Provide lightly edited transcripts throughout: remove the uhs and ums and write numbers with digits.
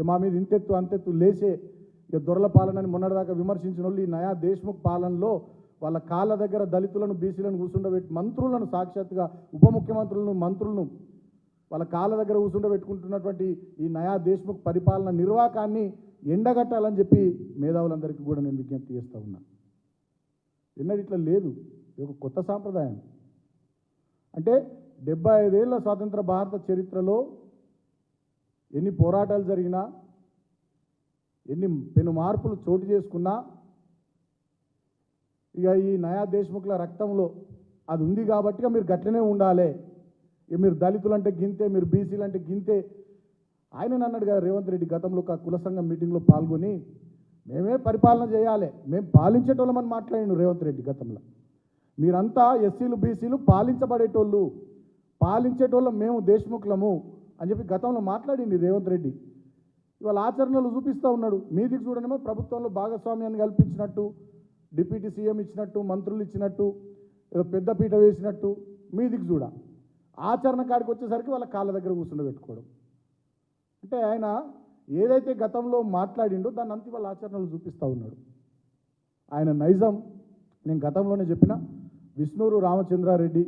మా మీద ఇంతెత్తు అంతెత్తు లేచే ఇక దొరల పాలనని మొన్నటిదాకా విమర్శించిన వాళ్ళు ఈ నయా దేశ్ముఖ్ పాలనలో వాళ్ళ కాళ్ళ దగ్గర దళితులను బీసీలను కూర్చుండబెట్టి మంత్రులను సాక్షాత్తుగా ఉప ముఖ్యమంత్రులను మంత్రులను వాళ్ళ కాళ్ళ దగ్గర కూర్చుండబెట్టుకుంటున్నటువంటి ఈ నయా దేశ్ముఖ్ పరిపాలన నిర్వాకాన్ని ఎండగట్టాలని చెప్పి మేధావులందరికీ కూడా నేను విజ్ఞప్తి చేస్తూ ఉన్నా. ఎన్నడూ ఇట్లా లేదు, ఇది ఒక కొత్త సాంప్రదాయం. అంటే 75 ఏళ్ల స్వాతంత్ర భారత చరిత్రలో ఎన్ని పోరాటాలు జరిగినా, ఎన్ని పెను మార్పులు చోటు చేసుకున్నా, ఇక ఈ నయా దేశ్ముఖ్ల రక్తంలో అది ఉంది కాబట్టి మీరు గట్లనే ఉండాలి, ఇక మీరు దళితులు అంటే గింతే, మీరు బీసీలు అంటే గింతే. ఆయన అన్నాడు కదా రేవంత్ రెడ్డి గతంలో ఒక కుల సంఘం మీటింగ్లో పాల్గొని, మేమే పరిపాలన చేయాలి, మేము పాలించేటోళ్ళమని మాట్లాడిండు రేవంత్ రెడ్డి గతంలో. మీరంతా ఎస్సీలు బీసీలు పాలించబడేటోళ్ళు, పాలించేటోళ్ళం మేము దేశ్ముఖ్లము అని చెప్పి గతంలో మాట్లాడింది రేవంత్ రెడ్డి. ఇవాళ ఆచరణలు చూపిస్తూ ఉన్నాడు. మీదికి చూడనేమో ప్రభుత్వంలో భాగస్వామ్యాన్ని కల్పించినట్టు, డిప్యూటీ సీఎం ఇచ్చినట్టు, మంత్రులు ఇచ్చినట్టు, ఏదో పెద్దపీట వేసినట్టు మీదికి చూడ. ఆచరణ కాడికి వచ్చేసరికి వాళ్ళ కాళ్ళ దగ్గర కూర్చుండబెట్టుకోవడం. అంటే ఆయన ఏదైతే గతంలో మాట్లాడిండో దాన్ని అంతా వాళ్ళ ఆచరణలు చూపిస్తూ ఉన్నాడు. ఆయన నైజం నేను గతంలోనే చెప్పిన, విష్ణూరు రామచంద్రారెడ్డి,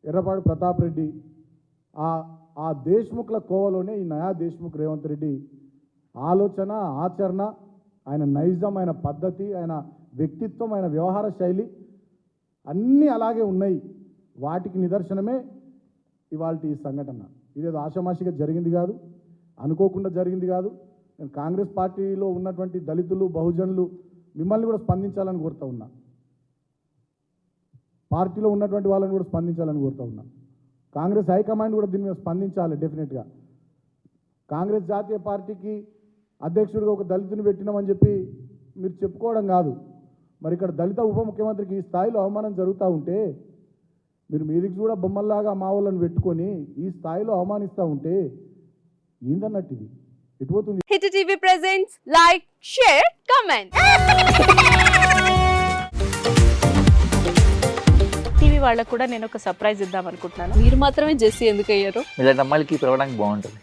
ఎర్రపాడు ప్రతాప్ రెడ్డి, ఆ దేశ్ముఖ్ల కోవలోనే ఈ నయా దేశ్ముఖ్ రేవంత్ రెడ్డి ఆలోచన, ఆచరణ, ఆయన నైజం, ఆయన పద్ధతి, ఆయన వ్యక్తిత్వం, ఆయన వ్యవహార శైలి అన్నీ అలాగే ఉన్నాయి. వాటికి నిదర్శనమే ఇవాళ ఈ సంఘటన. ఇదేదో ఆషామాషిగా జరిగింది కాదు, అనుకోకుండా జరిగింది కాదు. నేను కాంగ్రెస్ పార్టీలో ఉన్నటువంటి దళితులు, బహుజనులు మిమ్మల్ని కూడా స్పందించాలని కోరుతా ఉన్నా, పార్టీలో ఉన్నటువంటి వాళ్ళని కూడా స్పందించాలని కోరుతా ఉన్నా. కాంగ్రెస్ హైకమాండ్ కూడా దీని మీద స్పందించాలి డెఫినెట్గా. కాంగ్రెస్ జాతీయ పార్టీకి అధ్యక్షుడిగా ఒక దళితుని పెట్టినామని చెప్పి మీరు చెప్పుకోవడం కాదు. మరి ఇక్కడ దళిత ఉప ముఖ్యమంత్రికి ఈ స్థాయిలో అవమానం జరుగుతూ ఉంటే, మీరు మీదికి కూడా బొమ్మల్లాగా మా వాళ్ళని పెట్టుకొని ఈ స్థాయిలో అవమానిస్తూ ఉంటే ఏందన్నట్టు ఇది ఎటుపోతుంది? Hit TV presents like, share, comment. TV వాళ్ళకు కూడా నేను ఒక సర్ప్రైజ్ ఇద్దాం అనుకుంటున్నాను. మీరు మాత్రమే జెస్సీ ఎందుకు అయ్యారు? ఇలాంటి అమ్మాయిలకి పిలవడానికి బాగుంటుంది.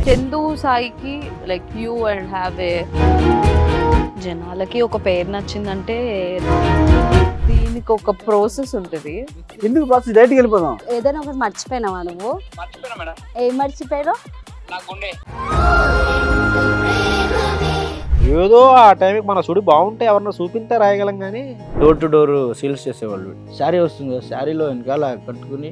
చందు సాయికి like you and have a, జనాలకి ఒక పేరు నచ్చిందంటే దీనికి ఒక ప్రాసెస్ ఉంటుంది. ఎందుకు ప్రాసెస్ డైరెక్ట్గా వెళ్ళిపోదాం. ఏదైనా ఒకటి మర్చిపోయినావా నువ్వు? ఏం మర్చిపోయావు? ఏదో ఆ టైంకి మన సుడి బాగుంటే ఎవరన్నా చూపింటే రాయగలం కానీ డోర్ టు డోర్ సేల్స్ చేసేవాళ్ళు. శారీ వస్తుంది, శారీలో వెనకాల కట్టుకుని